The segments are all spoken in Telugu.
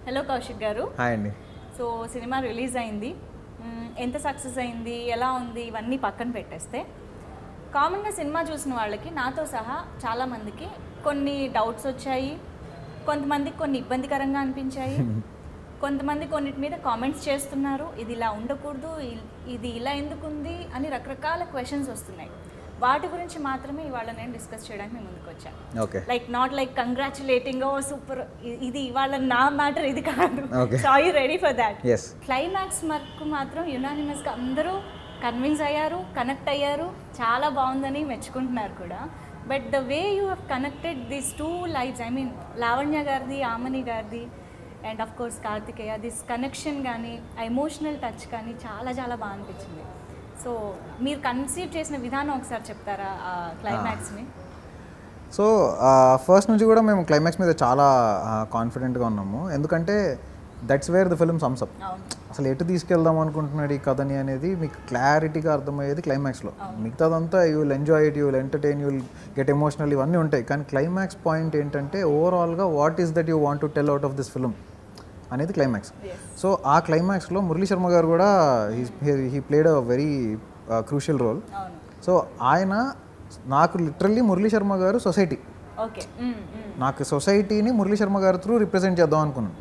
హలో కౌశిక్ గారు. హాయ్ అండి. సో సినిమా రిలీజ్ అయింది, ఎంత సక్సెస్ అయింది, ఎలా ఉంది, ఇవన్నీ పక్కన పెట్టేస్తే కామన్గా సినిమా చూసిన వాళ్ళకి నాతో సహా చాలామందికి కొన్ని డౌట్స్ వచ్చాయి, కొంతమందికి కొన్ని ఇబ్బందికరంగా అనిపించాయి, కొంతమంది కొన్నిటి మీద కామెంట్స్ చేస్తున్నారు, ఇది ఇలా ఉండకూడదు, ఇది ఇలా ఎందుకు ఉంది అని రకరకాల క్వశ్చన్స్ వస్తున్నాయి. వాటి గురించి మాత్రమే ఇవాళ నేను డిస్కస్ చేయడానికి మేము ముందుకు వచ్చాను. Okay. Like not like congratulating oh super, ఇది ఇవాళ నా మ్యాటర్ ఇది కాదు. Okay. So are you ready for that? Yes. Climax వరకు మాత్రం యునానిమస్గా అందరూ కన్విన్స్ అయ్యారు, కనెక్ట్ అయ్యారు, చాలా బాగుందని మెచ్చుకుంటున్నారు కూడా. But the way you have connected these two lives, I mean Lavanya గారిది, ఆమని గారిది and of course Karthikeya, this connection కానీ ఆ ఎమోషనల్ టచ్ కానీ చాలా చాలా బాగా అనిపించింది. సో మీరు కన్సీవ్ చేసిన విధానం ఒకసారి చెప్తారా ఆ క్లైమాక్స్ని? సో ఫస్ట్ నుంచి కూడా మేము క్లైమాక్స్ మీద చాలా కాన్ఫిడెంట్గా ఉన్నాము, ఎందుకంటే that's where the film sums up. అసలు ఎటు తీసుకెళ్దాం అనుకుంటున్నాడు ఈ కథని అనేది మీకు క్లారిటీగా అర్థమయ్యేది క్లైమాక్స్లో. మిగతాదంతా you will enjoy it, you will entertain, you will get emotional, ఇవన్నీ ఉంటాయి. కానీ క్లైమాక్స్ పాయింట్ ఏంటంటే ఓవరాల్గా what is that you want to tell out of this film అనేది క్లైమాక్స్. సో ఆ క్లైమాక్స్లో మురళీ శర్మ గారు కూడా he played a very crucial role. So ఆయన నాకు లిటరల్లీ మురళీ శర్మ గారు సొసైటీ, నాకు సొసైటీని మురళీ శర్మ గారి త్రూ రిప్రజెంట్ చేద్దాం అనుకున్నాను.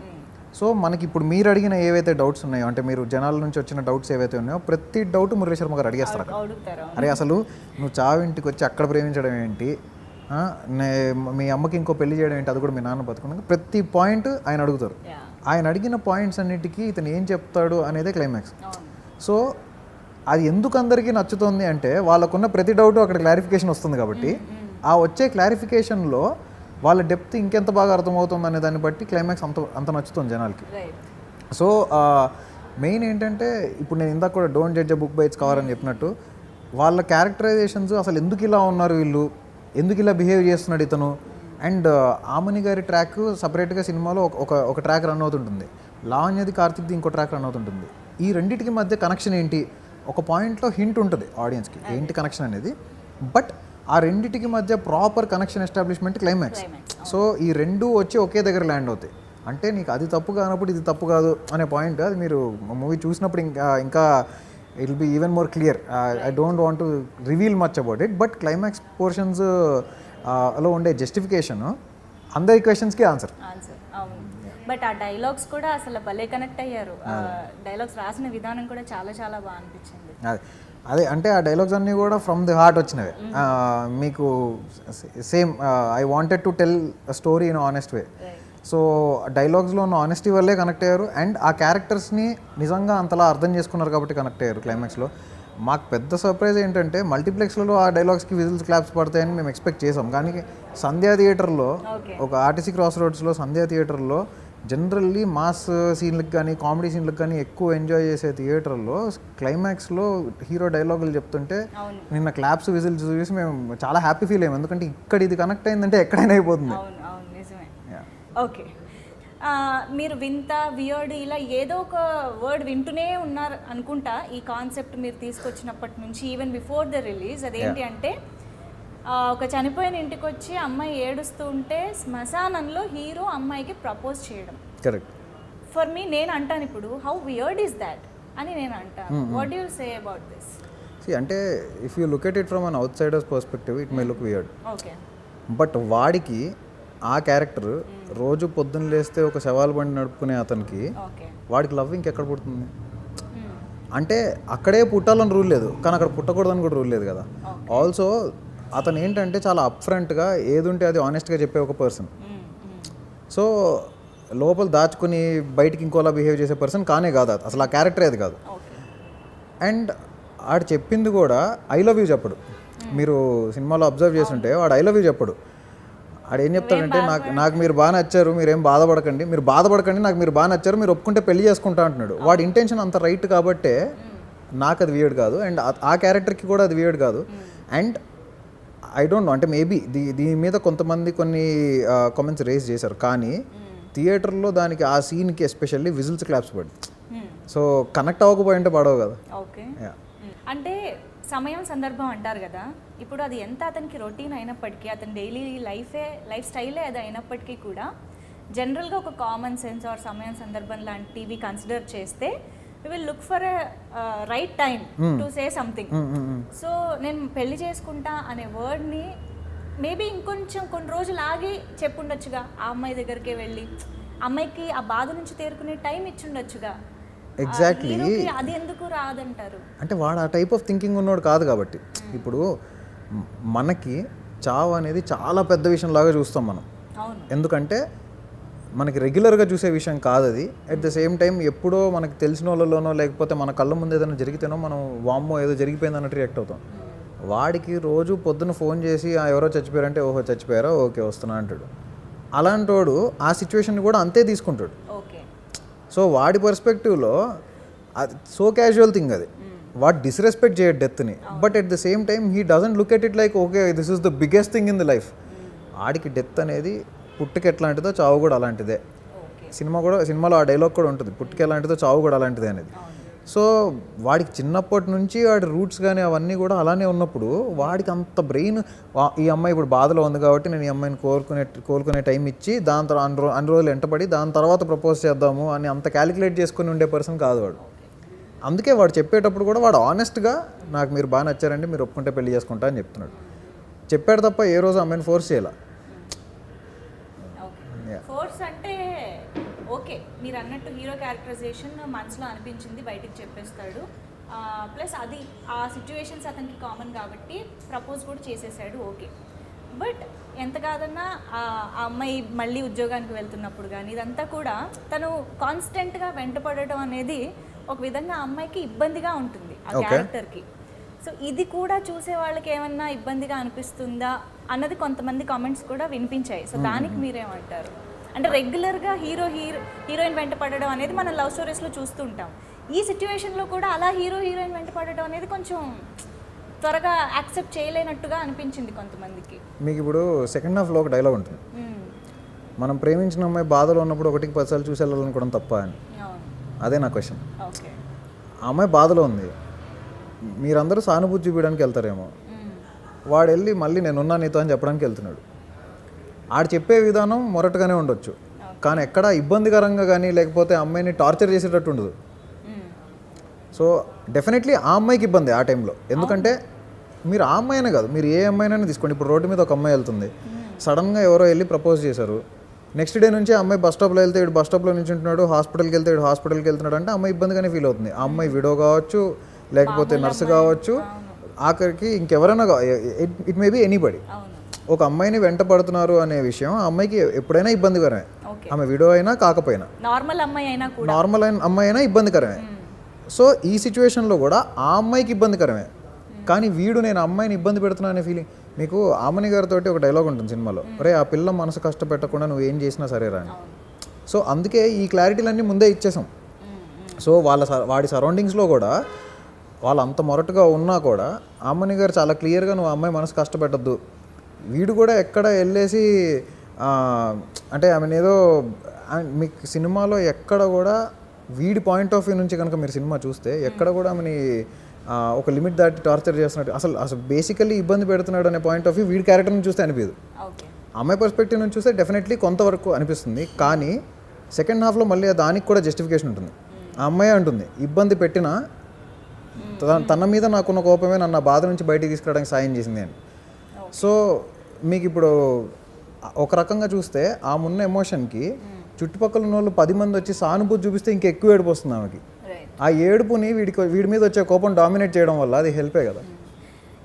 సో మనకి ఇప్పుడు మీరు అడిగిన ఏవైతే డౌట్స్ ఉన్నాయో, అంటే మీరు జనాల నుంచి వచ్చిన డౌట్స్ ఏవైతే ఉన్నాయో ప్రతి డౌట్ మురళీ శర్మ గారు అడిగేస్తారు అక్కడ. అరే అసలు నువ్వు చావింటికి వచ్చి అక్కడ ప్రేమించడం ఏంటి, మీ అమ్మకి ఇంకో పెళ్లి చేయడం ఏంటి, అది కూడా మీ నాన్న బతుకున్నాక ప్రతి పాయింట్ ఆయన అడుగుతారు. ఆయన అడిగిన పాయింట్స్ అన్నిటికీ ఇతను ఏం చెప్తాడు అనేదే క్లైమాక్స్. సో అది ఎందుకు అందరికీ నచ్చుతుంది అంటే వాళ్ళకున్న ప్రతి డౌట్ అక్కడ క్లారిఫికేషన్ వస్తుంది కాబట్టి ఆ వచ్చే క్లారిఫికేషన్లో వాళ్ళ డెప్త్ ఇంకెంత బాగా అర్థమవుతుంది అనే దాన్ని బట్టి క్లైమాక్స్ అంత నచ్చుతుంది జనాలకి. సో మెయిన్ ఏంటంటే ఇప్పుడు నేను ఇందాక కూడా don't judge book by its cover అని చెప్పినట్టు వాళ్ళ క్యారెక్టరైజేషన్స్, అసలు ఎందుకు ఇలా ఉన్నారు వీళ్ళు, ఎందుకు ఇలా బిహేవ్ చేస్తున్నాడు ఇతను, అండ్ ఆమని గారి ట్రాక్ సపరేట్గా సినిమాలో ఒక ట్రాక్ రన్ అవుతుంటుంది, లావణ్యది కార్తిక్ది ఇంకో ట్రాక్ రన్ అవుతుంటుంది. ఈ రెండింటికి మధ్య కనెక్షన్ ఏంటి, ఒక పాయింట్లో హింట్ ఉంటుంది ఆడియన్స్కి ఏంటి కనెక్షన్ అనేది, బట్ ఆ రెండింటికి మధ్య proper connection establishment climax. So ఈ రెండు వచ్చి ఒకే దగ్గర ల్యాండ్ అవుతాయి. అంటే నీకు అది తప్పు కానప్పుడు ఇది తప్పు కాదు అనే పాయింట్, అది మీరు మూవీ చూసినప్పుడు ఇంకా it will be even more clear. I don't want to reveal much about it, but climax portions లో ఉండే జస్టిఫికేషన్ అందరి క్వశ్చన్స్కి ఆన్సర్. బట్ ఆ డైలాగ్స్ కూడా అసలు భలే కనెక్ట్ అయ్యారు. డైలాగ్స్ రాసిన విధానం కూడా చాలా చాలా బాగా అనిపించింది. అదే అంటే ఆ డైలాగ్స్ అన్నీ కూడా ఫ్రమ్ ది హార్ట్ వచ్చినవి. మీకు same I wanted to tell a story in honest way. So డైలాగ్స్లో ఉన్న ఆనెస్టీ వల్లే కనెక్ట్ అయ్యారు, అండ్ ఆ క్యారెక్టర్స్ని నిజంగా అంతలా అర్థం చేసుకున్నారు కాబట్టి కనెక్ట్ అయ్యారు క్లైమాక్స్లో. మాకు పెద్ద సర్ప్రైజ్ ఏంటంటే మల్టీప్లెక్స్లలో ఆ డైలాగ్స్కి విజిల్స్ క్లాప్స్ పడతాయని మేము ఎక్స్పెక్ట్ చేసాం, కానీ సంధ్యా థియేటర్లో, ఒక ఆర్టీసీ క్రాస్ రోడ్స్లో సంధ్యా థియేటర్లో జనరల్లీ మాస్ సీన్లకు కానీ కామెడీ సీన్లకు కానీ ఎక్కువ ఎంజాయ్ చేసే థియేటర్లో క్లైమాక్స్లో హీరో డైలాగులు చెప్తుంటే నిన్న క్లాప్స్ విజిల్స్ చూసి మేము చాలా హ్యాపీ ఫీల్ అయ్యాం, ఎందుకంటే ఇక్కడ ఇది కనెక్ట్ అయిందంటే ఎక్కడైనా అయిపోతుంది. ఓకే, మీరు వింత, వియర్డ్ ఇలా ఏదో ఒక వర్డ్ వింటూనే ఉన్నారు అనుకుంటా ఈ కాన్సెప్ట్ మీరు తీసుకొచ్చినప్పటి నుంచి, ఈవెన్ బిఫోర్ ద రిలీజ్. అదేంటి అంటే ఒక చనిపోయిన ఇంటికి వచ్చి అమ్మాయి ఏడుస్తూ ఉంటే శ్మశానంలో హీరో అమ్మాయికి ప్రపోజ్ చేయడం. కరెక్ట్. ఫర్ మీ నేను అంటాను ఇప్పుడు హౌ వియర్డ్ ఈస్ దాట్ అని నేను అంటాను. What you say about this? అంటే if you look at it from an outsider's perspective it may look weird. Okay. But వాడికి ఆ క్యారెక్టర్ రోజు పొద్దున్న లేస్తే ఒక శవాల బండి నడుపుకునే అతనికి వాడికి లవ్ ఇంకెక్కడ పుడుతుంది? అంటే అక్కడే పుట్టాలని రూల్ లేదు, కానీ అక్కడ పుట్టకూడదని కూడా రూల్ లేదు కదా. ఆల్సో అతను ఏంటంటే చాలా అప్ఫ్రంట్గా ఏది ఉంటే అది ఆనెస్ట్గా చెప్పే ఒక పర్సన్. సో లోపల దాచుకుని బయటికి ఇంకోలా బిహేవ్ చేసే పర్సన్ కానే కాదు, అసలు ఆ క్యారెక్టరే అది కాదు. అండ్ ఆడు చెప్పింది కూడా ఐ లవ్ యూ చెప్పడు. మీరు సినిమాలో అబ్జర్వ్ చేస్తుంటే వాడు ఐ లవ్ యూ చెప్పడు. ఆడు ఏం చెప్తాడంటే నాకు మీరు బాగా నచ్చారు, మీరేం బాధపడకండి, నాకు మీరు బాగా నచ్చారు, మీరు ఒప్పుకుంటే పెళ్లి చేసుకుంటా అంటున్నాడు. వాడి ఇంటెన్షన్ అంత రైట్ కాబట్టే నాకు అది వియర్డ్ కాదు, అండ్ ఆ క్యారెక్టర్కి కూడా అది వియర్డ్ కాదు. అండ్ ఐ డోంట్ నో, అంటే మేబీ దీని మీద కొంతమంది కొన్ని కామెంట్స్ రేస్ చేశారు, కానీ థియేటర్లో దానికి ఆ సీన్కి ఎస్పెషల్లీ విజిల్స్ క్లాప్స్ పడి, సో కనెక్ట్ అవ్వకపోయింటే పడవు కదా. ఓకే, అంటే సమయం సందర్భం అంటారు కదా, ఇప్పుడు అది ఎంత అతనికి రొటీన్ అయినప్పటికీ, అతని డైలీ లైఫ్ స్టైలే అది అయినప్పటికీ కూడా జనరల్గా ఒక కామన్ సెన్స్ ఆర్ సమయం సందర్భం లాంటివి కన్సిడర్ చేస్తే we will look for right time to say something. So నేను పెళ్లి చేసుకుంటా అనే వర్డ్ని మేబీ ఇంకొంచెం కొన్ని రోజులు ఆగి చెప్పుండొచ్చుగా, ఆ అమ్మాయి దగ్గరికి వెళ్ళి అమ్మాయికి ఆ బాధ నుంచి తేరుకునే టైం ఇచ్చుండొచ్చుగా. ఎగ్జాక్ట్లీ. అది ఎందుకు రాదంటారు? అంటే వాడు ఆ టైప్ ఆఫ్ థింకింగ్ ఉన్నవాడు కాదు కాబట్టి. ఇప్పుడు మనకి చావు అనేది చాలా పెద్ద విషయం లాగా చూస్తాం మనం. అవును. ఎందుకంటే మనకి రెగ్యులర్గా చూసే విషయం కాదు అది. అట్ ద సేమ్ టైం ఎప్పుడో మనకి తెలిసిన వాళ్ళలోనో లేకపోతే మన కళ్ళ ముందు ఏదైనా జరిగితేనో మనం వామ్మో ఏదో జరిగిపోయింది అన్నట్టు రియాక్ట్ అవుతాం. వాడికి రోజు పొద్దున్న ఫోన్ చేసి ఎవరో చచ్చిపోయారంటే ఓహో చచ్చిపోయారా ఓకే వస్తున్నా అంటాడు. అలాంటి వాడు ఆ సిచ్యువేషన్ కూడా అంతే తీసుకుంటాడు. ఓకే. సో వాడి పర్స్పెక్టివ్లో అది సో క్యాజువల్ థింగ్ అది. వాడు డిస్రెస్పెక్ట్ చేయడు డెత్ని, but at the same time he doesn't look at it like okay this is the biggest thing in the life. ఆడికి డెత్ అనేది పుట్టుక ఎట్లాంటిదో చావు కూడా అలాంటిదే. సినిమాలో ఆ డైలాగ్ కూడా ఉంటుంది, పుట్టుక ఎలాంటిదో చావు కూడా అలాంటిదే అనేది. సో వాడికి చిన్నప్పటి నుంచి వాడి రూట్స్ కానీ అవన్నీ కూడా అలానే ఉన్నప్పుడు వాడికి అంత బ్రెయిన్, ఈ అమ్మాయి ఇప్పుడు బాధలో ఉంది కాబట్టి నేను ఈ అమ్మాయిని కోలుకునే టైం ఇచ్చి దాని తర్వాత అన్ని రోజులు వెంటబడి దాని తర్వాత ప్రపోజ్ చేద్దాము అని అంత క్యాలిక్యులేట్ చేసుకుని ఉండే పర్సన్ కాదు వాడు. అందుకే వాడు చెప్పేటప్పుడు కూడా వాడు ఆనెస్ట్గా నాకు మీరు బాగా నచ్చారండి మీరు ఒప్పుకుంటే పెళ్లి చేసుకుంటా అని చెప్తున్నాడు. చెప్పాడు తప్ప ఏ రోజు అమ్మాయిని ఫోర్స్ చేయాల. ఫోర్స్ అంటే ఓకే మీరు అన్నట్టు హీరో క్యారెక్టరైజేషన్ మనసులో అనిపించింది బయటికి చెప్పేస్తాడు. ప్లస్ అది ఆ సిచ్యువేషన్స్ అతనికి కామన్ కాబట్టి ప్రపోజ్ కూడా చేసేసాడు ఓకే. బట్ ఎంత కాదన్నా ఆ అమ్మాయి మళ్ళీ ఉద్యోగానికి వెళ్తున్నప్పుడు కానీ ఇదంతా కూడా తను కాన్స్టెంట్గా వెంటపడటం అనేది ఒక విధంగా ఆ అమ్మాయికి ఇబ్బందిగా ఉంటుంది ఆ క్యారెక్టర్కి. సో ఇది కూడా చూసే వాళ్ళకి ఏమన్నా ఇబ్బందిగా అనిపిస్తుందా అన్నది కొంతమంది కామెంట్స్ కూడా వినిపించాయి. సో దానికి మీరేమంటారు? అంటే రెగ్యులర్గా హీరోయిన్ వెంట పడడం అనేది మనం లవ్ స్టోరీస్లో చూస్తూ ఉంటాం. ఈ సిచ్యువేషన్లో కూడా అలా హీరోయిన్ వెంట పడడం అనేది కొంచెం త్వరగా యాక్సెప్ట్ చేయలేనట్టుగా అనిపించింది కొంతమందికి. మీకు ఇప్పుడు సెకండ్ హాఫ్లో ఒక డైలాగ్ ఉంటుంది, మనం ప్రేమించిన అమ్మాయి బాధలో ఉన్నప్పుడు 1కి 10 సార్లు చూసి వెళ్ళాలనుకోవడం తప్ప అని. అదే నా క్వశ్చన్. ఆ అమ్మాయి బాధలో ఉంది, మీరందరూ సానుభూతి చూపించడానికి వెళ్తారేమో, వాడు వెళ్ళి మళ్ళీ నేనున్నా నీతో అని చెప్పడానికి వెళ్తున్నాడు. ఆడు చెప్పే విధానం మొరటుగానే ఉండొచ్చు, కానీ ఎక్కడ ఇబ్బందికరంగా కానీ లేకపోతే అమ్మాయిని టార్చర్ చేసేటట్టు ఉండదు. సో డెఫినెట్లీ ఆ అమ్మాయికి ఇబ్బంది ఆ టైంలో. ఎందుకంటే మీరు ఆ అమ్మాయినే కాదు, మీరు ఏ అమ్మాయినైనా తీసుకోండి. ఇప్పుడు రోడ్డు మీద ఒక అమ్మాయి వెళ్తుంది, సడన్గా ఎవరో వెళ్ళి ప్రపోజ్ చేశారు. నెక్స్ట్ డే నుంచి అమ్మాయి బస్ స్టాప్లో వెళ్తే ఇటు బస్ స్టాప్లో నుంచి ఉంటున్నాడు, హాస్పిటల్కి వెళ్తే ఇటు హాస్పిటల్కి వెళ్తున్నాడు అంటే అమ్మాయి ఇబ్బందిగానే ఫీల్ అవుతుంది. ఆ అమ్మాయి విడో కావచ్చు, లేకపోతే నర్సు కావచ్చు, ఆఖరికి ఇంకెవరైనా ఇట్ మే బి ఎనీబడి. ఒక అమ్మాయిని వెంట పడుతున్నారు అనే విషయం ఆ అమ్మాయికి ఎప్పుడైనా ఇబ్బందికరమే. ఆమె విడో అయినా కాకపోయినా, నార్మల్ అమ్మాయి అయినా ఇబ్బందికరమే. సో ఈ సిచ్యువేషన్లో కూడా ఆ అమ్మాయికి ఇబ్బందికరమే, కానీ వీడు నేను అమ్మాయిని ఇబ్బంది పెడుతున్నా అనే ఫీలింగ్. మీకు ఆమని గారితో ఒక డైలాగ్ ఉంటుంది సినిమాలో, అరే ఆ పిల్ల మనసు కష్టపెట్టకుండా నువ్వు ఏం చేసినా సరేరా అని. సో అందుకే ఈ క్లారిటీలన్నీ ముందే ఇచ్చేసాం. సో వాడి సరౌండింగ్స్లో కూడా వాళ్ళు అంత మొరటుగా ఉన్నా కూడా ఆమని గారు చాలా క్లియర్గా నువ్వు అమ్మాయి మనసు కష్టపెట్టద్దు. వీడు కూడా ఎక్కడ వెళ్ళేసి అంటే ఆమెను ఏదో మీకు సినిమాలో ఎక్కడ కూడా వీడి పాయింట్ ఆఫ్ వ్యూ నుంచి కనుక మీరు సినిమా చూస్తే ఎక్కడ కూడా ఆమెని ఒక లిమిట్ దాటి టార్చర్ చేస్తున్నట్టు అసలు బేసికల్లీ ఇబ్బంది పెడుతున్నాడు అనే పాయింట్ ఆఫ్ వ్యూ వీడి క్యారెక్టర్ నుంచి చూస్తే అనిపించదు. అమ్మాయి పర్స్పెక్టివ్ నుంచి చూస్తే డెఫినెట్లీ కొంతవరకు అనిపిస్తుంది, కానీ సెకండ్ హాఫ్లో మళ్ళీ దానికి కూడా జస్టిఫికేషన్ ఉంటుంది. ఆ అమ్మాయి అంటుంది ఇబ్బంది పెట్టినా తన మీద నాకున్న కోపమే నన్ను ఆ బాధ నుంచి బయటికి తీసుకురావడానికి సాయం చేసింది అని. సో మీకు ఇప్పుడు ఒక రకంగా చూస్తే ఆ ఉన్న ఎమోషన్కి చుట్టుపక్కల ఉన్న వాళ్ళు 10 మంది వచ్చి సానుభూతి చూపిస్తే ఇంకెక్కువ ఏడుపు వస్తుంది ఆమెకి. ఆ ఏడుపుని వీడి మీద వచ్చే కోపం డామినేట్ చేయడం వల్ల అది హెల్పే కదా.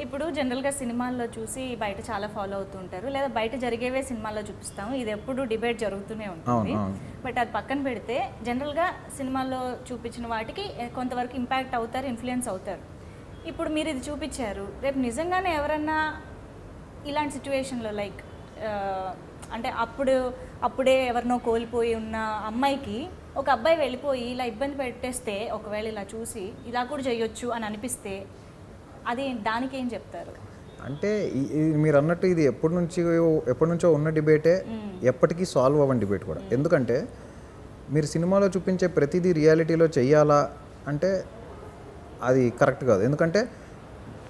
ఇప్పుడు జనరల్గా సినిమాల్లో చూసి బయట చాలా ఫాలో అవుతూ ఉంటారు, లేదా బయట జరిగేవే సినిమాల్లో చూపిస్తాము, ఇది ఎప్పుడు డిబేట్ జరుగుతూనే ఉంటుంది. బట్ అది పక్కన పెడితే జనరల్గా సినిమాల్లో చూపించిన వాటికి కొంతవరకు ఇంపాక్ట్ అవుతారు, ఇన్ఫ్లుయెన్స్ అవుతారు. ఇప్పుడు మీరు ఇది చూపించారు, రేపు నిజంగానే ఎవరన్నా ఇలాంటి సిచ్యువేషన్లో లైక్ అంటే అప్పుడే ఎవరినో కోల్పోయి ఉన్న అమ్మాయికి ఒక అబ్బాయి వెళ్ళిపోయి ఇలా ఇబ్బంది పెట్టేస్తే, ఒకవేళ ఇలా చూసి ఇలా కూడా చేయొచ్చు అని అనిపిస్తే అది దానికి ఏం చెప్తారు? అంటే మీరు అన్నట్టు ఇది ఎప్పటి నుంచో ఉన్న డిబేటే, ఎప్పటికీ సాల్వ్ అవ్వని డిబేట్ కూడా. ఎందుకంటే మీరు సినిమాలో చూపించే ప్రతిదీ రియాలిటీలో చెయ్యాలా అంటే అది కరెక్ట్ కాదు. ఎందుకంటే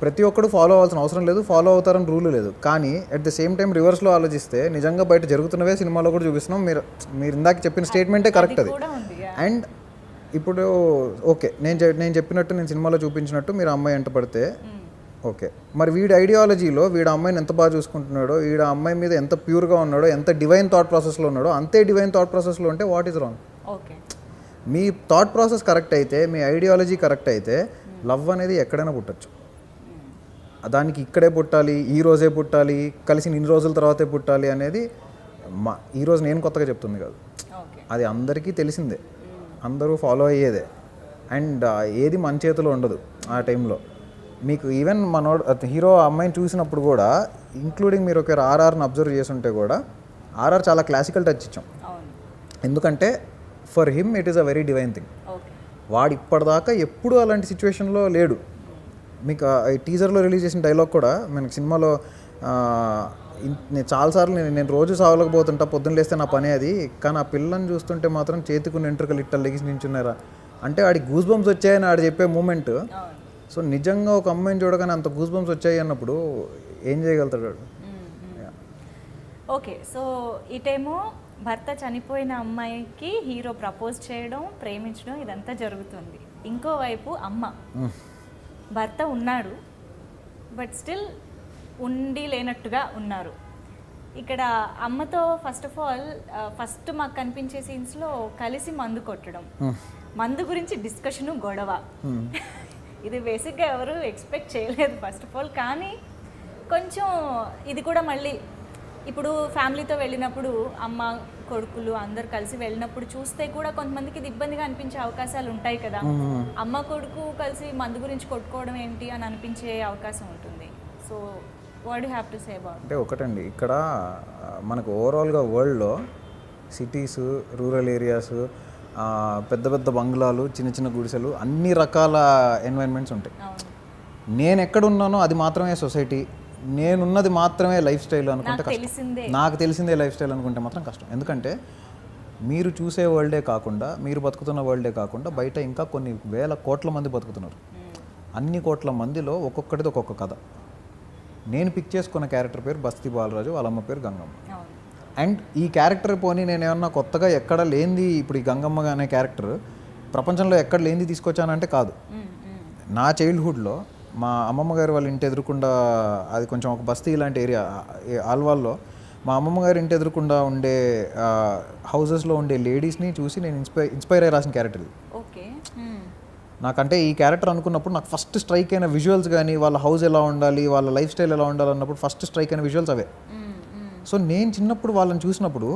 ప్రతి ఒక్కడు ఫాలో అవ్వాల్సిన అవసరం లేదు, ఫాలో అవుతారని రూల్ లేదు. కానీ అట్ ద సేమ్ టైం రివర్స్లో ఆలోచిస్తే నిజంగా బయట జరుగుతున్నవే సినిమాలో కూడా చూపిస్తున్నాం. మీరు ఇందాక చెప్పిన స్టేట్మెంటే కరెక్ట్ అది. కూడా ఉంది. అండ్ ఇప్పుడు ఓకే, నేను చెప్పినట్టు, నేను సినిమాలో చూపించినట్టు మీరు అమ్మాయి వెంట పడితే ఓకే, మరి వీడి ఐడియాలజీలో వీడు అమ్మాయిని ఎంత బాగా చూసుకుంటున్నాడో, వీడు అమ్మాయి మీద ఎంత ప్యూర్గా ఉన్నాడో, ఎంత డివైన్ థాట్ ప్రాసెస్లో ఉన్నాడో, అంతే డివైన్ థాట్ ప్రాసెస్లో ఉంటే what is wrong? Okay, me thought process correct అయితే, మీ ఐడియాలజీ కరెక్ట్ అయితే లవ్ అనేది ఎక్కడైనా పుట్టచ్చు. దానికి ఇక్కడే పుట్టాలి, ఈ రోజే పుట్టాలి, కలిసి ఇన్ని రోజుల తర్వాతే పుట్టాలి అనేది ఈరోజు నేను కొత్తగా చెప్తుంది కాదు. అది అందరికీ తెలిసిందే, అందరూ ఫాలో అయ్యేదే. అండ్ ఏది మన చేతిలో ఉండదు ఆ టైంలో. మీకు ఈవెన్ హీరో అమ్మాయిని చూసినప్పుడు కూడా, ఇంక్లూడింగ్ మీరు ఒక ఆర్ఆర్ని అబ్జర్వ్ చేస్తుంటే కూడా, ఆర్ఆర్ చాలా క్లాసికల్ టచ్ ఇచ్చాం. ఎందుకంటే for him it is a very divine thing. వాడు ఇప్పటిదాకా ఎప్పుడూ అలాంటి సిచ్యువేషన్లో లేడు. మీకు ఈ టీజర్లో రిలీజ్ చేసిన డైలాగ్ కూడా మనకి సినిమాలో నేను చాలాసార్లు నేను రోజు సావలేకపోతుంటా, పొద్దున్న లేస్తే నా పనే అది, కానీ ఆ పిల్లని చూస్తుంటే మాత్రం చేతికున్న ఎంట్రుకలు ఇట్ట లెగిసి నించున్నారా అంటే ఆడికి గూస్ బంప్స్ వచ్చాయని ఆడు చెప్పే మూమెంట్. సో నిజంగా ఒక అమ్మాయిని చూడగానే అంత గూస్ బంప్స్ వచ్చాయి అన్నప్పుడు ఏం చేయగలుగుతాడు? ఓకే, సో ఇటేమో భర్త చనిపోయిన అమ్మాయికి హీరో ప్రపోజ్ చేయడం, ప్రేమించడం ఇదంతా జరుగుతుంది. ఇంకోవైపు అమ్మ, భర్త ఉన్నాడు బట్ స్టిల్ ఉండి లేనట్టుగా ఉన్నారు. ఇక్కడ అమ్మతో ఫస్ట్ ఆఫ్ ఆల్ ఫస్ట్ మాకు కనిపించే సీన్స్లో కలిసి మందు కొట్టడం, మందు గురించి డిస్కషను, గొడవ. ఇది బేసిక్గా ఎవరు ఎక్స్పెక్ట్ చేయలేదు ఫస్ట్ ఆఫ్ ఆల్. కానీ కొంచెం ఇది కూడా మళ్ళీ ఇప్పుడు ఫ్యామిలీతో వెళ్ళినప్పుడు అమ్మ కొడుకులు అందరు కలిసి వెళ్ళినప్పుడు చూస్తే కూడా కొంతమందికి ఇది ఇబ్బందిగా అనిపించే అవకాశాలు ఉంటాయి కదా. అమ్మ కొడుకు కలిసి మందు గురించి కొట్టుకోవడం ఏంటి అని అనిపించే అవకాశం ఉంటుంది. So what you have to say about? అంటే ఒకటండి, ఇక్కడ మనకు ఓవరాల్గా వరల్డ్లో సిటీస్, రూరల్ ఏరియాస్, పెద్ద పెద్ద బంగ్లాలు, చిన్న చిన్న గుడిసెలు, అన్ని రకాల ఎన్వైరన్మెంట్స్ ఉంటాయి. నేను ఎక్కడున్నానో అది మాత్రమే సొసైటీ, నేనున్నది మాత్రమే లైఫ్ స్టైల్ అనుకుంటే కష్టం. నాకు తెలిసిందే లైఫ్ స్టైల్ అనుకుంటే మాత్రం కష్టం. ఎందుకంటే మీరు చూసే వరల్డే కాకుండా, మీరు బతుకుతున్న వరల్డే కాకుండా బయట ఇంకా కొన్ని వేల కోట్ల మంది బతుకుతున్నారు. అన్ని కోట్ల మందిలో ఒక్కొక్కటిది ఒక్కొక్క కథ. నేను పిక్ చేసుకున్న క్యారెక్టర్ పేరు బస్తీ బాలరాజు, వాళ్ళ అమ్మ పేరు గంగమ్మ. అండ్ ఈ క్యారెక్టర్ పోనీ నేను ఏమన్నా కొత్తగా ఎక్కడ లేనిది, ఇప్పుడు ఈ గంగమ్మ అనే క్యారెక్టర్ ప్రపంచంలో ఎక్కడ లేనిది తీసుకొచ్చానంటే కాదు. నా చైల్డ్హుడ్లో మా అమ్మమ్మ గారు వాళ్ళ ఇంటి ఎదురుకుండా, అది కొంచెం ఒక బస్తీ ఇలాంటి ఏరియా ఆల్వాల్లో, మా అమ్మమ్మ గారి ఇంటి ఎదురుకుండా ఉండే హౌజెస్లో ఉండే లేడీస్ని చూసి నేను ఇన్స్పైర్ అయ్యి రాసిన క్యారెక్టర్ ఇది. నాకంటే ఈ క్యారెక్టర్ అనుకున్నప్పుడు నాకు ఫస్ట్ స్ట్రైక్ అయిన విజువల్స్ కానీ, వాళ్ళ హౌస్ ఎలా ఉండాలి, వాళ్ళ లైఫ్ స్టైల్ ఎలా ఉండాలి అన్నప్పుడు ఫస్ట్ స్ట్రైక్ అయిన విజువల్స్ అవే. సో నేను చిన్నప్పుడు వాళ్ళని చూసినప్పుడు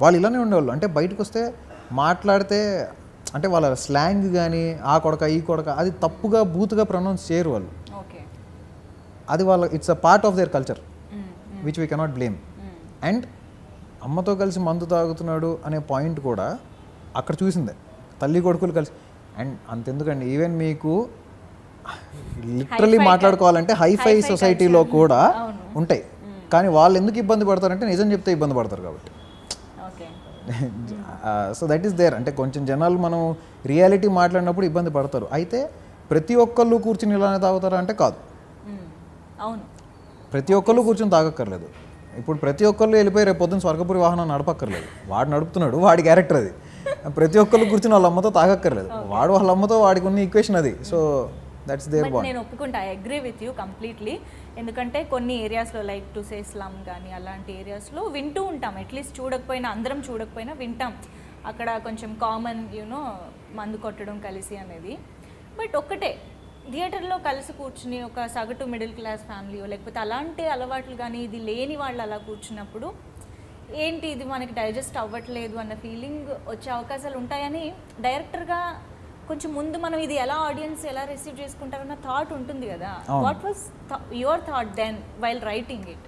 వాళ్ళు ఇలానే ఉండేవాళ్ళు. అంటే బయటకు వస్తే మాట్లాడితే అంటే వాళ్ళ స్లాంగ్ కానీ, ఆ కొడక ఈ కొడక, అది తప్పుగా బూతుగా ప్రొనౌన్స్ చేయరు వాళ్ళు. అది వాళ్ళ it's a part of their culture which we cannot blame. And అమ్మతో కలిసి మందు తాగుతున్నాడు అనే పాయింట్ కూడా అక్కడ చూసిందే, తల్లి కొడుకులు కలిసి. అండ్ అంతెందుకండి, ఈవెన్ మీకు లిటరలీ మాట్లాడుకోవాలంటే హైఫై సొసైటీలో కూడా ఉంటాయి. కానీ వాళ్ళు ఎందుకు ఇబ్బంది పడతారంటే నిజం చెప్తే ఇబ్బంది పడతారు కాబట్టి. So that is there. అంటే కొంచెం జనాలు మనం రియాలిటీ మాట్లాడినప్పుడు ఇబ్బంది పడతారు. అయితే ప్రతి ఒక్కళ్ళు కూర్చుని ఇలానే తాగుతారా అంటే కాదు. అవును, ప్రతి ఒక్కళ్ళు కూర్చొని తాగక్కర్లేదు. ఇప్పుడు ప్రతి ఒక్కళ్ళు వెళ్ళిపోయి రేపు పొద్దున్న స్వర్గపురి వాహనం నడపక్కర్లేదు. వాడు నడుపుతున్నాడు, వాడి క్యారెక్టర్ అది. ప్రతి ఒక్కళ్ళు కూర్చుని వాళ్ళ అమ్మతో తాగక్కర్లేదు. వాడు వాళ్ళ అమ్మతో వాడికి ఉన్న ఈక్వేషన్ అది. So that's their point. నేను ఒప్పుకుంటా, I agree with you completely. ఎందుకంటే కొన్ని ఏరియాస్లో లైక్ టు సే స్లమ్ కానీ అలాంటి ఏరియాస్లో వింటూ ఉంటాం, అట్లీస్ట్ చూడకపోయినా, అందరం చూడకపోయినా వింటాం. అక్కడ కొంచెం కామన్ యూనో మందు కొట్టడం కలిసి అనేది. బట్ ఒక్కటే, థియేటర్లో కలిసి కూర్చుని ఒక సగటు మిడిల్ క్లాస్ ఫ్యామిలీ లేకపోతే అలాంటి అలవాట్లు కానీ ఇది లేని వాళ్ళు అలా కూర్చున్నప్పుడు ఏంటి ఇది మనకి డైజెస్ట్ అవ్వట్లేదు అన్న ఫీలింగ్ వచ్చే అవకాశాలు ఉంటాయని డైరెక్టర్గా కొంచెం ముందు మనం ఇది ఎలా ఆడియన్స్ ఎలా రిసీవ్ చేసుకుంటారన్న థాట్ ఉంటుంది కదా. What was your thought then while writing it?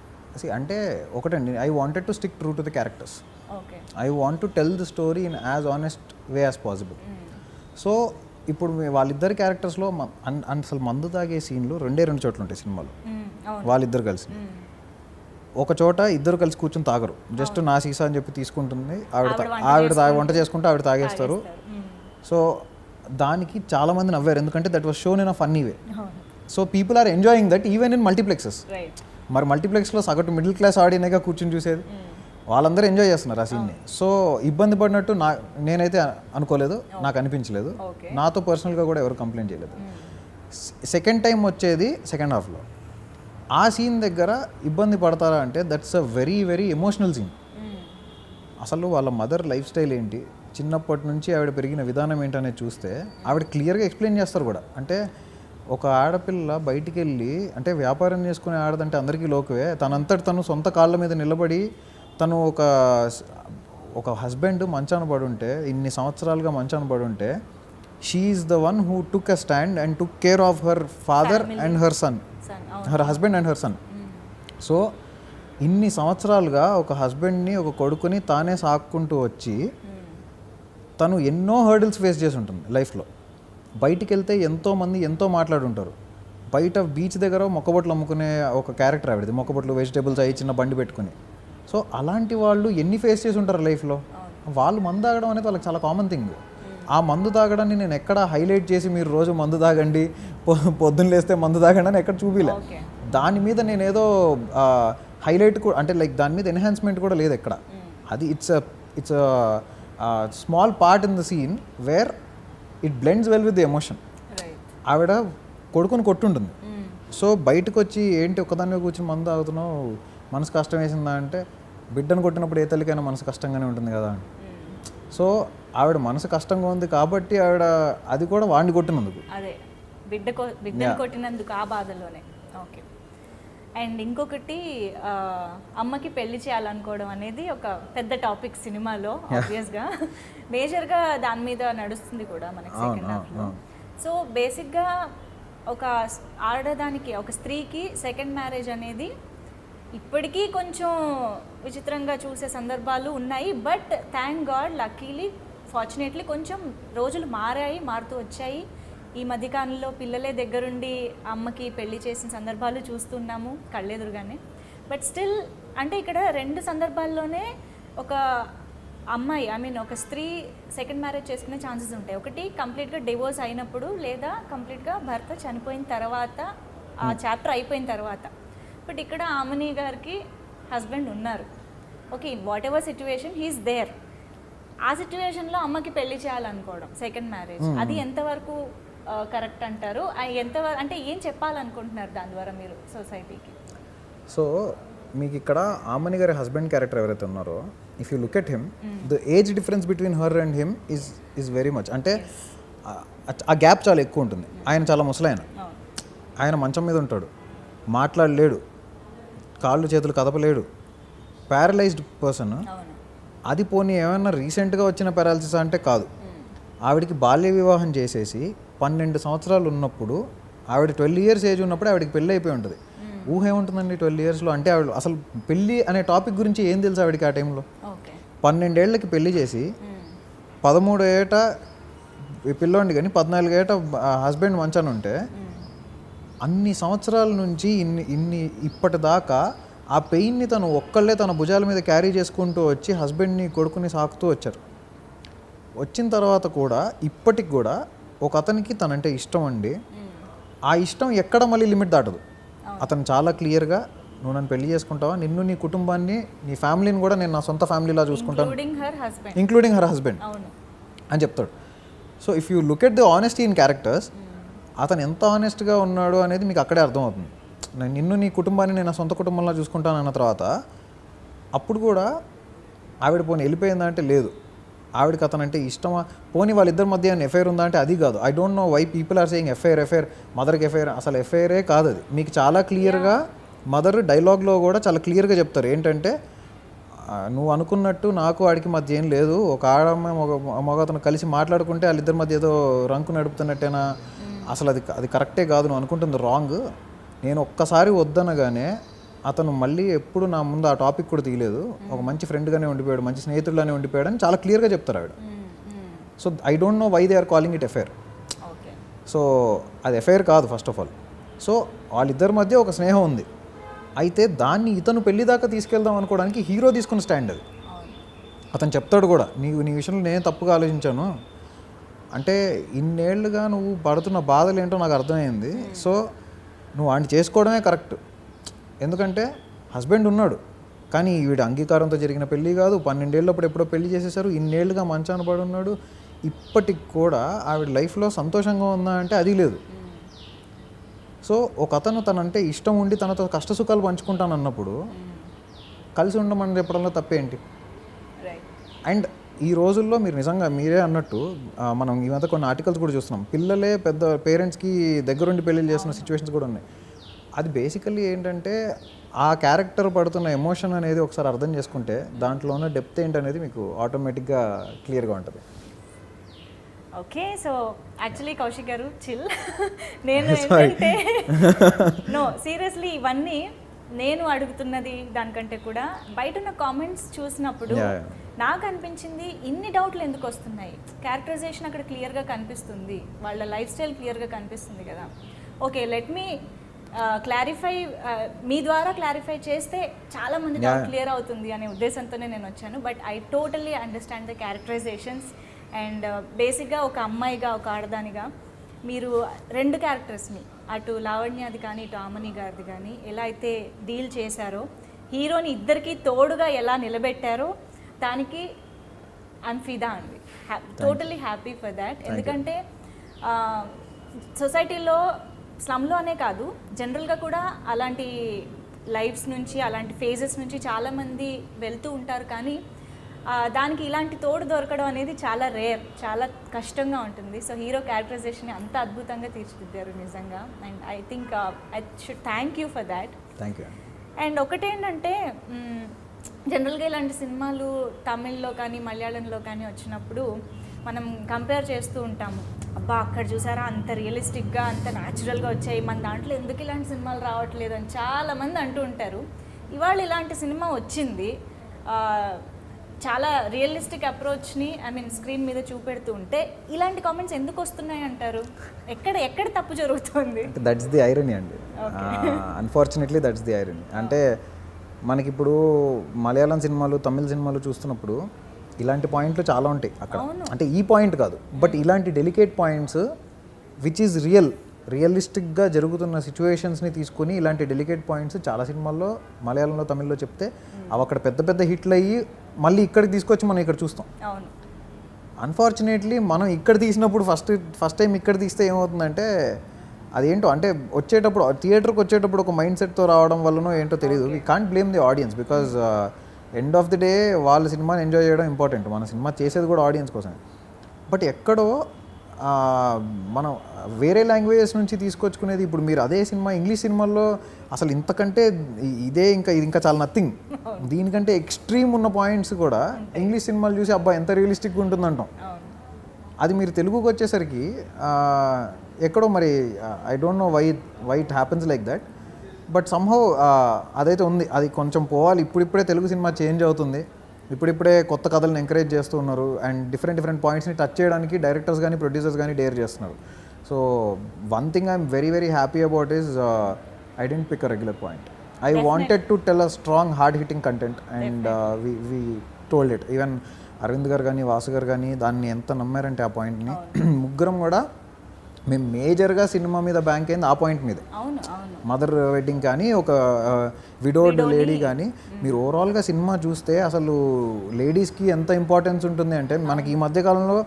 అంటే ఒకటండి, I wanted to stick true to the characters. Okay, I want to tell the story in as honest way as possible. So ఇప్పుడు వాళ్ళిద్దరి క్యారెక్టర్స్లో అసలు మందు తాగే సీన్లు రెండు చోట్ల ఉంటాయి సినిమాలో. వాళ్ళిద్దరు కలిసి ఒక చోట ఇద్దరు కలిసి కూర్చొని తాగరు, జస్ట్ నా సీసా అని చెప్పి తీసుకుంటుంది ఆవిడ వంట చేసుకుంటే ఆవిడ తాగేస్తారు. సో దానికి చాలామంది నవ్వారు, ఎందుకంటే that was shown in a funny way. So people are enjoying that even in multiplexes. Right. మరి మల్టీప్లెక్స్లో సగటు మిడిల్ క్లాస్ ఆడియన్గా కూర్చొని చూసేది, వాళ్ళందరూ ఎంజాయ్ చేస్తున్నారు ఆ సీన్ని. సో ఇబ్బంది పడినట్టు నేనైతే అనుకోలేదు, నాకు అనిపించలేదు, నాతో పర్సనల్గా కూడా ఎవరు కంప్లైంట్ చేయలేదు. సెకండ్ టైం వచ్చేది సెకండ్ హాఫ్లో. ఆ సీన్ దగ్గర ఇబ్బంది పడతారా అంటే that's a very very emotional scene. అసలు వాళ్ళ మదర్ లైఫ్ స్టైల్ ఏంటి, చిన్నప్పటి నుంచి ఆవిడ పెరిగిన విధానం ఏంటనేది చూస్తే ఆవిడ క్లియర్గా ఎక్స్ప్లెయిన్ చేస్తారు కూడా. అంటే ఒక ఆడపిల్ల బయటికి వెళ్ళి, అంటే వ్యాపారం చేసుకునే ఆడదంటే అందరికీ లోకువే, తనంతటి తను సొంత కాళ్ళ మీద నిలబడి తను ఒక హస్బెండ్ మంచాన పడి ఉంటే, ఇన్ని సంవత్సరాలుగా మంచాన పడి ఉంటే, she is the one who took a stand and took care of her father and her son, her husband and her son. So ఇన్ని సంవత్సరాలుగా ఒక హస్బెండ్ని, ఒక కొడుకుని తానే సాక్కుంటూ వచ్చి తను ఎన్నో హర్డిల్స్ ఫేస్ చేసి ఉంటుంది లైఫ్లో. బయటికి వెళ్తే ఎంతోమంది ఎంతో మాట్లాడుంటారు. బయట బీచ్ దగ్గర మొక్కబొట్లు అమ్ముకునే ఒక క్యారెక్టర్ ఆవిడది, మొక్కబొట్లు వెజిటేబుల్స్ అవి చిన్న బండి పెట్టుకుని. సో అలాంటి వాళ్ళు ఎన్ని ఫేస్ చేసి ఉంటారు లైఫ్లో. వాళ్ళు మందు తాగడం అనేది వాళ్ళకి చాలా కామన్ థింగ్. ఆ మందు తాగడాన్ని నేను ఎక్కడ హైలైట్ చేసి మీరు రోజు మందు తాగండి, పొద్దున్న లేస్తే మందు తాగండి అని ఎక్కడ చూపిలే. దాని మీద నేను ఏదో హైలైట్ కూడా, అంటే లైక్ దాని మీద ఎన్హాన్స్మెంట్ కూడా లేదు ఎక్కడ. అది it's small part in the scene where it blends well with the emotion. ఆవిడ కొడుకుని కొట్టుంటుంది. సో బయటకు వచ్చి ఏంటి ఒక్కదాన్ని కూర్చొని మందు తాగుతున్నావు, మనసు కష్టం వేసిందా అంటే, బిడ్డను కొట్టినప్పుడు ఏ తల్లికైనా మనసు కష్టంగానే ఉంటుంది కదా అని. సో ఆవిడ మనసు కష్టంగా ఉంది కాబట్టి ఆవిడ అది కూడా వాడిని కొట్టినందుకు, అదే బిడ్డను కొట్టినందుకు ఆ బాధలోనే. ఓకే. అండ్ ఇంకొకటి, అమ్మకి పెళ్లి చేయాలనుకోవడం అనేది ఒక పెద్ద టాపిక్ సినిమాలో ఆబ్వియస్గా. మేజర్గా దాని మీద నడుస్తుంది కూడా మనకి సెకండ్ హాఫ్లో. సో బేసిక్గా ఒక ఆడదానికి, ఒక స్త్రీకి సెకండ్ మ్యారేజ్ అనేది ఇప్పటికీ కొంచెం విచిత్రంగా చూసే సందర్భాలు ఉన్నాయి. But thank God, luckily, fortunately కొంచెం రోజులు మారుతూ వచ్చాయి. ఈ మధ్యకాలంలో పిల్లలే దగ్గరుండి అమ్మకి పెళ్లి చేసిన సందర్భాలు చూస్తున్నాము కళ్ళెదురుగానే. బట్ స్టిల్ అంటే ఇక్కడ రెండు సందర్భాల్లోనే ఒక అమ్మాయి, ఒక స్త్రీ సెకండ్ మ్యారేజ్ చేసుకునే ఛాన్సెస్ ఉంటాయి. ఒకటి కంప్లీట్గా డివోర్స్ అయినప్పుడు, లేదా కంప్లీట్గా భర్త చనిపోయిన తర్వాత, ఆ చాప్టర్ అయిపోయిన తర్వాత. బట్ ఇక్కడ ఆమని గారికి హస్బెండ్ ఉన్నారు. Okay, whatever situation he is there. ఆ సిచ్యువేషన్లో అమ్మకి పెళ్లి చేయాలనుకోవడం సెకండ్ మ్యారేజ్, అది ఎంతవరకు కరెక్ట్ అంటారు? ఎంతవరకు అంటే ఏం చెప్పాలనుకుంటున్నారు దాని ద్వారా మీరు సొసైటీకి? సో మీకు ఇక్కడ ఆమని గారి హస్బెండ్ క్యారెక్టర్ ఎవరైతే ఉన్నారో, if you look at him, the age difference between her and him is very much. అంటే ఆ గ్యాప్ చాలా ఎక్కువ ఉంటుంది. ఆయన చాలా ముసలాయన, ఆయన మంచం మీద ఉంటాడు, మాట్లాడలేడు, కాళ్ళు చేతులు కదపలేడు, ప్యారలైజ్డ్ పర్సన్. అది పోనీ ఏమైనా రీసెంట్గా వచ్చిన పారాలసిస్ అంటే కాదు. ఆవిడకి బాల్య వివాహం చేసేసి 12 సంవత్సరాలు ఉన్నప్పుడు, ఆవిడ 12 years ఏజ్ ఉన్నప్పుడు ఆవిడకి పెళ్ళి అయిపోయి ఉంటుంది. ఊహ ఏముంటుందండి 12 yearsలో? అంటే ఆవిడ అసలు పెళ్ళి అనే టాపిక్ గురించి ఏం తెలుసు ఆవిడకి ఆ టైంలో? 12 ఏళ్ళకి పెళ్లి చేసి 13 ఏట పిల్లోండి కానీ 14 ఏట హస్బెండ్ మంచాన ఉంటే, అన్ని సంవత్సరాల నుంచి ఇప్పటిదాకా ఆ పెయిన్ని తను ఒక్కళ్ళే తన భుజాల మీద క్యారీ చేసుకుంటూ వచ్చి హస్బెండ్ని, కొడుకుని సాకుతూ వచ్చారు. వచ్చిన తర్వాత కూడా ఇప్పటికి కూడా ఒక అతనికి తనంటే ఇష్టం అండి. ఆ ఇష్టం ఎక్కడ మళ్ళీ లిమిట్ దాటదు. అతను చాలా క్లియర్గా, నువ్వు నన్ను పెళ్లి చేసుకుంటావా, నిన్ను, నీ కుటుంబాన్ని, నీ ఫ్యామిలీని కూడా నేను నా సొంత ఫ్యామిలీలా చూసుకుంటాను, ఇంక్లూడింగ్ హర్ హస్బెండ్ అని చెప్తాడు. So if you look at the honesty in characters, అతను ఎంత ఆనెస్ట్గా ఉన్నాడు అనేది మీకు అక్కడే అర్థమవుతుంది. నిన్ను, నీ కుటుంబాన్ని నేను నా సొంత కుటుంబంలో చూసుకుంటాను అన్న తర్వాత, అప్పుడు కూడా ఆవిడ పోనీ వెళ్ళిపోయిందా అంటే లేదు. ఆవిడకి అతను అంటే ఇష్టమా, పోనీ వాళ్ళిద్దరి మధ్య ఎఫ్ఐఆర్ ఉందా అంటే అది కాదు. I don't know why people are saying FIR, మదర్కి ఎఫ్ఐఆర్. అసలు ఎఫ్ఐఆరే కాదు అది. మీకు చాలా క్లియర్గా మదర్ డైలాగ్లో కూడా చాలా క్లియర్గా చెప్తారు ఏంటంటే, నువ్వు అనుకున్నట్టు నాకు వాడికి మధ్య ఏం లేదు, ఒక ఆడమ్మ మగతను కలిసి మాట్లాడుకుంటే వాళ్ళిద్దరి మధ్య ఏదో రంకు నడుపుతున్నట్టేనా, అసలు అది కరెక్టే కాదు, నువ్వు అనుకుంటుంది రాంగ్. నేను ఒక్కసారి వద్దనగానే అతను మళ్ళీ ఎప్పుడు నా ముందు ఆ టాపిక్ కూడా తీయలేదు, ఒక మంచి ఫ్రెండ్గానే ఉండిపోయాడు, మంచి స్నేహితుడిగానే ఉండిపోయాడు అని చాలా క్లియర్గా చెప్తారు ఆవిడ. So I don't know why they are calling it affair. So అది ఎఫైర్ కాదు ఫస్ట్ ఆఫ్ ఆల్. సో వాళ్ళిద్దరి మధ్య ఒక స్నేహం ఉంది. అయితే దాన్ని ఇతను పెళ్లి దాకా తీసుకెళ్దాం అనుకోవడానికి హీరో తీసుకున్న స్టాండ్ అది. అతను చెప్తాడు కూడా, నీ విషయంలో నేను తప్పుగా ఆలోచించాను, అంటే ఇన్నేళ్లుగా నువ్వు పడుతున్న బాధలు ఏంటో నాకు అర్థమైంది. సో నువ్వు వాడిని చేసుకోవడమే కరెక్ట్. ఎందుకంటే హస్బెండ్ ఉన్నాడు, కానీ వీడు అంగీకారంతో జరిగిన పెళ్ళి కాదు, 12 ఏళ్ళప్పుడు ఎప్పుడో పెళ్లి చేసేసారు, ఇన్నేళ్ళుగా మంచాన పడి ఉన్నాడు, ఇప్పటికి కూడా ఆవిడ లైఫ్లో సంతోషంగా ఉందా అంటే అది లేదు. సో ఒక అతను తనంటే ఇష్టం ఉండి తనతో కష్ట సుఖాలు పంచుకుంటానన్నప్పుడు కలిసి ఉండమని చెప్పడంలో తప్పేంటి? అండ్ ఈ రోజుల్లో మీరు నిజంగా మీరే అన్నట్టు మనం ఈ మధ్య కొన్ని ఆర్టికల్స్ కూడా చూస్తున్నాం, పిల్లలే పెద్ద పేరెంట్స్కి దగ్గరుండి పెళ్ళిళ్ళు చేసిన సిచ్యువేషన్స్ కూడా ఉన్నాయి. అది బేసికల్లీ ఏంటంటే ఆ క్యారెక్టర్ పడుతున్న ఎమోషన్ అనేది ఒకసారి అర్థం చేసుకుంటే దాంట్లో ఉన్న డెప్త్ ఏంటనేది మీకు ఆటోమేటిక్గా క్లియర్గా ఉంటుంది. ఓకే, సో యాక్చువల్లీ కౌశిక్ గారు చిల్. నేను ఏంటంటే నో సీరియస్లీ ఇవన్నీ నేను అడుగుతున్నది దానికంటే కూడా బయట ఉన్న కామెంట్స్ చూసినప్పుడు నాకు అనిపించింది ఇన్ని డౌట్లు ఎందుకు వస్తున్నాయి. క్యారెక్టరైజేషన్ అక్కడ క్లియర్గా కనిపిస్తుంది, వాళ్ళ లైఫ్ స్టైల్ క్లియర్గా కనిపిస్తుంది కదా. ఓకే, లెట్ మీ క్లారిఫై, మీ ద్వారా క్లారిఫై చేస్తే చాలా మంది డౌట్ క్లియర్ అవుతుంది అనే ఉద్దేశంతోనే నేను వచ్చాను. But I totally understand the characterisations. And బేసిక్గా ఒక అమ్మాయిగా, ఒక ఆడదానిగా మీరు 2 క్యారెక్టర్స్ని, అటు లావణ్యది కానీ ఇటు ఆమని గారిది కానీ ఎలా అయితే డీల్ చేశారో, హీరోని ఇద్దరికి తోడుగా ఎలా నిలబెట్టారో దానికి ఐమ్ ఫిదా అండి. Totally happy for that. ఎందుకంటే సొసైటీలో స్లమ్లో అనే కాదు, జనరల్గా కూడా అలాంటి లైఫ్స్ నుంచి, అలాంటి ఫేజెస్ నుంచి చాలామంది వెళ్తూ ఉంటారు. కానీ దానికి ఇలాంటి తోడు దొరకడం అనేది చాలా రేర్, చాలా కష్టంగా ఉంటుంది. సో హీరో క్యారెక్టరైజేషన్ అంత అద్భుతంగా తీర్చిదిద్దారు నిజంగా. And I think I should thank you for that. Thank you. And ఒకటేంటంటే జనరల్గా ఇలాంటి సినిమాలు తమిళ్లో కానీ మలయాళంలో కానీ వచ్చినప్పుడు మనం కంపేర్ చేస్తూ ఉంటాము, అబ్బా అక్కడ చూసారా అంత రియలిస్టిక్గా అంత న్యాచురల్గా వచ్చాయి, మన దాంట్లో ఎందుకు ఇలాంటి సినిమాలు రావట్లేదు అని చాలామంది అంటూ ఉంటారు. ఇవాళ ఇలాంటి సినిమా వచ్చింది, చాలా రియలిస్టిక్ అప్రోచ్ని స్క్రీన్ మీద చూపెడుతూ ఉంటే ఇలాంటి కామెంట్స్ ఎందుకు వస్తున్నాయి అంటారు? ఎక్కడ తప్పు జరుగుతుంది? దట్స్ ది ఐరనీ అండి. Unfortunately that's the irony. అంటే మనకిప్పుడు మలయాళం సినిమాలు, తమిళ సినిమాలు చూస్తున్నప్పుడు ఇలాంటి పాయింట్లు చాలా ఉంటాయి అక్కడ. అంటే ఈ పాయింట్ కాదు, బట్ ఇలాంటి డెలికేట్ పాయింట్స్ విచ్ ఈజ్ రియలిస్టిక్గా జరుగుతున్న సిచ్యువేషన్స్ని తీసుకొని ఇలాంటి డెలికేట్ పాయింట్స్ చాలా సినిమాల్లో మలయాళంలో, తమిళ్లో చెప్తే అవి అక్కడ పెద్ద పెద్ద హిట్లు అయ్యి మళ్ళీ ఇక్కడికి తీసుకొచ్చి మనం ఇక్కడ చూస్తాం. అన్ఫార్చునేట్లీ మనం ఇక్కడ తీసినప్పుడు ఫస్ట్ టైం ఇక్కడ తీస్తే ఏమవుతుందంటే అదేంటో అంటే వచ్చేటప్పుడు థియేటర్కి వచ్చేటప్పుడు ఒక మైండ్ సెట్తో రావడం వల్లనో ఏంటో తెలియదు. We can't blame the audience, because end of the day వాళ్ళ సినిమాని ఎంజాయ్ చేయడం ఇంపార్టెంట్, మన సినిమా చేసేది కూడా ఆడియన్స్ కోసమే. బట్ ఎక్కడో మనం వేరే లాంగ్వేజెస్ నుంచి తీసుకొచ్చుకునేది, ఇప్పుడు మీరు అదే సినిమా ఇంగ్లీష్ సినిమాల్లో అసలు ఇంతకంటే ఇది ఇంకా చాలా నథింగ్, దీనికంటే ఎక్స్ట్రీమ్ ఉన్న పాయింట్స్ కూడా ఇంగ్లీష్ సినిమాలు చూసి అబ్బా ఎంత రియలిస్టిక్గా ఉంటుందంటాం. అది మీరు తెలుగుకి వచ్చేసరికి ఎక్కడో మరి I don't know why it happens like that. But somehow అదైతే ఉంది, అది కొంచెం పోవాలి. ఇప్పుడిప్పుడే తెలుగు సినిమా చేంజ్ అవుతుంది, ఇప్పుడిప్పుడే కొత్త కథలను ఎంకరేజ్ చేస్తూ ఉన్నారు, అండ్ డిఫరెంట్ పాయింట్స్ని టచ్ చేయడానికి డైరెక్టర్స్ కానీ ప్రొడ్యూసర్స్ కానీ డేర్ చేస్తున్నారు. So one thing I'm very happy about is I didn't pick a regular point. I wanted to tell a strong hard hitting content and we told it. Even Aravind గారు కానీ వాసు గారు కానీ దాన్ని ఎంత నమ్మారంటే ఆ పాయింట్ని, ముగ్గురం కూడా మేము మేజర్గా సినిమా మీద బ్యాంక్ అయింది ఆ పాయింట్ మీద. మదర్ వెడ్డింగ్ కానీ, ఒక విడోడ్ లేడీ కానీ, మీరు ఓవరాల్గా సినిమా చూస్తే అసలు లేడీస్కి ఎంత ఇంపార్టెన్స్ ఉంటుంది అంటే, మనకి ఈ మధ్యకాలంలో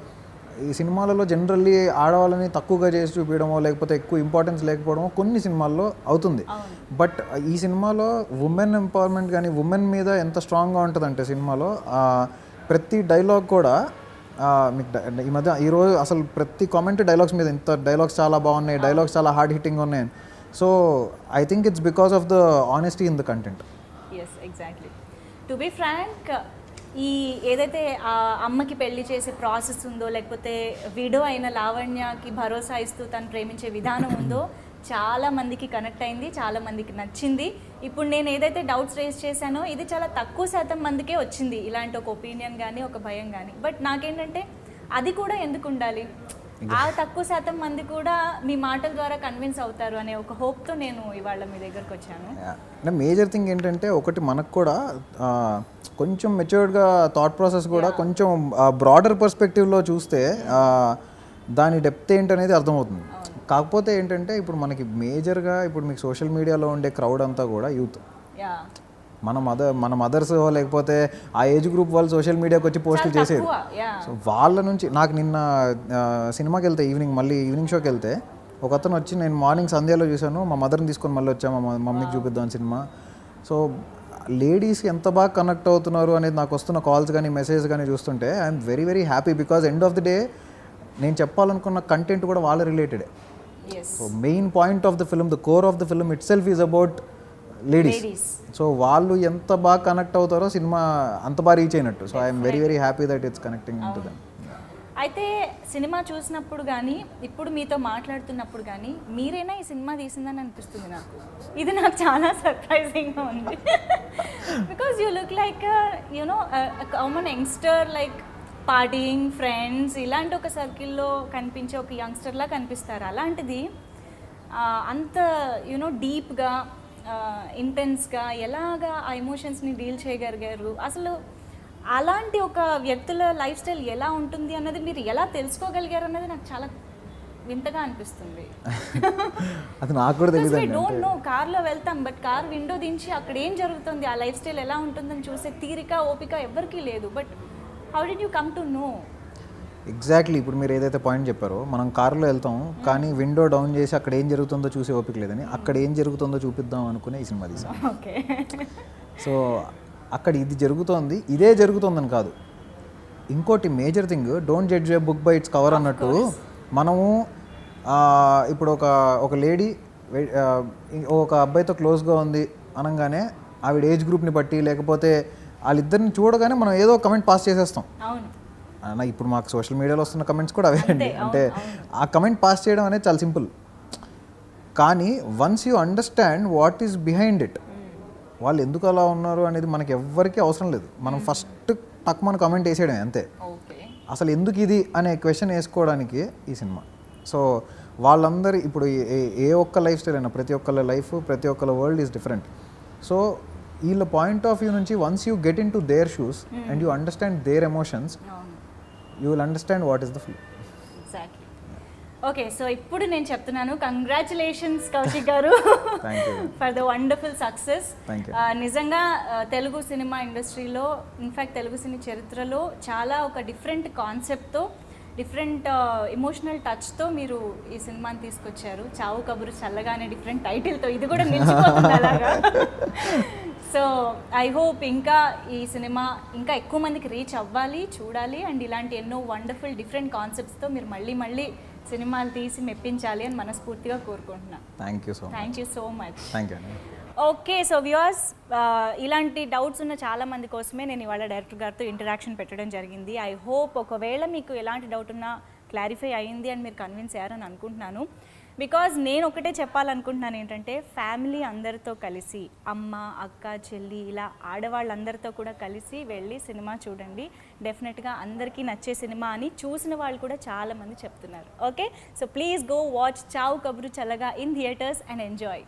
ఈ సినిమాలలో జనరల్లీ ఆడవాళ్ళని తక్కువగా చేసి చూపించడమో లేకపోతే ఎక్కువ ఇంపార్టెన్స్ లేకపోవడమో కొన్ని సినిమాల్లో అవుతుంది. బట్ ఈ సినిమాలో ఉమెన్ ఎంపవర్మెంట్ కానీ, ఉమెన్ మీద ఎంత స్ట్రాంగ్గా ఉంటుందంటే సినిమాలో ప్రతి డైలాగ్ కూడా మీకు ఈ మధ్య ఈరోజు అసలు ప్రతి కామెంట్ డైలాగ్స్ మీద, ఇంత డైలాగ్స్ చాలా బాగున్నాయి, డైలాగ్స్ చాలా హార్డ్ హిట్టింగ్ ఉన్నాయి. So I think it's because of the honesty in the content. Yes, exactly. To be frank, ఈ ఏదైతే ఆ అమ్మకి పెళ్లి చేసే ప్రాసెస్ ఉందో, లేకపోతే విడో అయిన లావణ్యకి భరోసా ఇస్తూ తను ప్రేమించే విధానం ఉందో చాలా మందికి కనెక్ట్ అయింది, చాలా మందికి నచ్చింది. ఇప్పుడు నేను ఏదైతే డౌట్స్ రేస్ చేశానో ఇది చాలా తక్కువ శాతం మందికే వచ్చింది, ఇలాంటి ఒక ఒపీనియన్ కానీ ఒక భయం కానీ. బట్ నాకేంటంటే అది కూడా ఎందుకు ఉండాలి, ఆ తక్కువ శాతం మంది కూడా మీ మాటల ద్వారా కన్విన్స్ అవుతారు అనే ఒక హోప్తో నేను ఇవాళ మీ దగ్గరకు వచ్చాను. అంటే మేజర్ థింగ్ ఏంటంటే, ఒకటి మనకు కూడా కొంచెం మెచ్యూర్డ్గా థాట్ ప్రాసెస్ కూడా కొంచెం బ్రాడర్ పర్స్పెక్టివ్లో చూస్తే దాని డెప్త్ ఏంటనేది అర్థమవుతుంది. కాకపోతే ఏంటంటే ఇప్పుడు మనకి మేజర్గా ఇప్పుడు మీకు సోషల్ మీడియాలో ఉండే క్రౌడ్ అంతా కూడా యూత్. యా మన మదర్స్ లేకపోతే ఆ ఏజ్ గ్రూప్ వాళ్ళు సోషల్ మీడియాకి వచ్చి పోస్టులు చేసేది. యా సో వాళ్ళ నుంచి నాకు నిన్న సినిమాకి వెళ్తే ఈవినింగ్ షోకి వెళ్తే ఒక అతను వచ్చి నేను మార్నింగ్ సంధ్యాలో చూశాను, మా మదర్ని తీసుకొని మళ్ళీ వచ్చాము మా మమ్మీకి చూపిద్దాం సినిమా. సో లేడీస్ ఎంత బాగా కనెక్ట్ అవుతున్నారు అనేది నాకు వస్తున్న కాల్స్ కానీ మెసేజ్ కానీ చూస్తుంటే I'm very very happy. Because end of the day నేను చెప్పాలనుకున్న కంటెంట్ కూడా వాళ్ళ రిలేటెడే. Yes so main point of the film, the core of the film itself is about ladies. So వాళ్ళు ఎంత బాగా కనెక్ట్ అవుతారో సినిమా అంత బాగా రీచ్ అయినట్టు. So I'm very very happy that it's connecting to them. అయితే సినిమా చూసినప్పుడు కానీ ఇప్పుడు మీతో మాట్లాడుతున్నప్పుడు కానీ మీరేనా ఈ సినిమా తీసిందని అనిపిస్తుంది నాకు. ఇది నాకు చాలా సర్ప్రైజింగ్గా ఉంది. Because you look like you know common youngster, like partying friends ఇలాంటి ఒక సర్కిల్లో కనిపించే ఒక యంగ్స్టర్లా కనిపిస్తారు. అలాంటిది అంత యునో డీప్గా ఇంటెన్స్గా ఎలాగా ఆ ఎమోషన్స్ని డీల్ చేయగలిగారు, అసలు అలాంటి ఒక వ్యక్తుల లైఫ్ స్టైల్ ఎలా ఉంటుంది అన్నది మీరు ఎలా తెలుసుకోగలిగారు అన్నది నాకు చాలా వింతగా అనిపిస్తుంది. అది నాకు కూడా తెలియదు. డోంట్ నో, కార్లో వెళ్తాం బట్ కార్ విండో దించి అక్కడ ఏం జరుగుతుంది, ఆ లైఫ్ స్టైల్ ఎలా ఉంటుందని చూసే తీరిక ఓపిక ఎవరికీ లేదు. But how did you come to know? Exactly ఇప్పుడు మీరు ఏదైతే పాయింట్ చెప్పారో, మనం కారులో వెళ్తాం కానీ విండో డౌన్ చేసి అక్కడ ఏం జరుగుతుందో చూసే ఓపిక లేదని అక్కడ ఏం జరుగుతుందో చూపిద్దాం అనుకునే ఈ సినిమా తీసాం. ఓకే. సో అక్కడ ఇది జరుగుతోంది, ఇదే జరుగుతుందని కాదు. ఇంకోటి major thing, don't judge A book by its cover అన్నట్టు మనము ఇప్పుడు ఒక లేడీ ఒక అబ్బాయితో క్లోజ్గా ఉంది అనగానే ఆవిడ ఏజ్ గ్రూప్ని బట్టి లేకపోతే వాళ్ళిద్దరిని చూడగానే మనం ఏదో కమెంట్ పాస్ చేసేస్తాం. అవును. ఇప్పుడు మాకు సోషల్ మీడియాలో వస్తున్న కమెంట్స్ కూడా అవే అండి. అంటే ఆ కమెంట్ పాస్ చేయడం అనేది చాలా సింపుల్. కానీ once you understand what is behind it, వాళ్ళు ఎందుకు అలా ఉన్నారు అనేది మనకి ఎవ్వరికీ అవసరం లేదు. మనం ఫస్ట్ టక్ మన కమెంట్ వేసేయడమే అంతే. అసలు ఎందుకు ఇది అనే క్వశ్చన్ వేసుకోవడానికి ఈ సినిమా. సో వాళ్ళందరి ఇప్పుడు ఏ ఒక్క లైఫ్ స్టైల్ అయినా ప్రతి ఒక్కళ్ళ లైఫ్ ప్రతి ఒక్కళ్ళ వరల్డ్ ఈజ్ డిఫరెంట్. సో వీళ్ళ పాయింట్ ఆఫ్ వ్యూ నుంచి once you get in to their shoes and you understand their emotions, you will understand what is the film. Exactly. Okay, so ఇప్పుడు నేను చెప్తున్నాను, కంగ్రాచులేషన్స్ కౌశిక్ గారు ఫర్ ద వండర్ఫుల్ సక్సెస్. నిజంగా తెలుగు సినిమా ఇండస్ట్రీలో, ఇన్ఫ్యాక్ట్ తెలుగు సినీ చరిత్రలో చాలా ఒక డిఫరెంట్ కాన్సెప్ట్తో, డిఫరెంట్ ఎమోషనల్ టచ్తో మీరు ఈ సినిమాని తీసుకొచ్చారు. చావు కబురు చల్లగా అనే డిఫరెంట్ టైటిల్తో, ఇది కూడా నిలిచిపోతుంది అలాగా. సో ఐ హోప్ ఇంకా ఈ సినిమా ఇంకా ఎక్కువ మందికి రీచ్ అవ్వాలి, చూడాలి, అండ్ ఇలాంటి ఎన్నో వండర్ఫుల్ డిఫరెంట్ కాన్సెప్ట్స్తో మీరు మళ్ళీ సినిమాలు తీసి మెప్పించాలి అని మనస్ఫూర్తిగా కోరుకుంటున్నాను. Thank you so much. Thank you. Okay, so viewers, ఇలాంటి డౌట్స్ ఉన్న చాలా మంది కోసమే నేను ఇవాళ డైరెక్టర్ గారితో ఇంటరాక్షన్ పెట్టడం జరిగింది. ఐ హోప్ ఒకవేళ మీకు ఎలాంటి డౌట్ ఉన్నా క్లారిఫై అయ్యింది అని మీరు కన్విన్స్ అయ్యారని అనుకుంటున్నాను. బికాజ్ నేను ఒకటే చెప్పాలనుకుంటున్నాను ఏంటంటే, ఫ్యామిలీ అందరితో కలిసి, అమ్మ అక్క చెల్లి ఇలా ఆడవాళ్ళందరితో కూడా కలిసి వెళ్ళి సినిమా చూడండి. డెఫినెట్గా అందరికీ నచ్చే సినిమా అని చూసిన వాళ్ళు కూడా చాలామంది చెప్తున్నారు. Okay, so please go watch చావు కబురు చల్లగా ఇన్ థియేటర్స్ అండ్ ఎంజాయ్.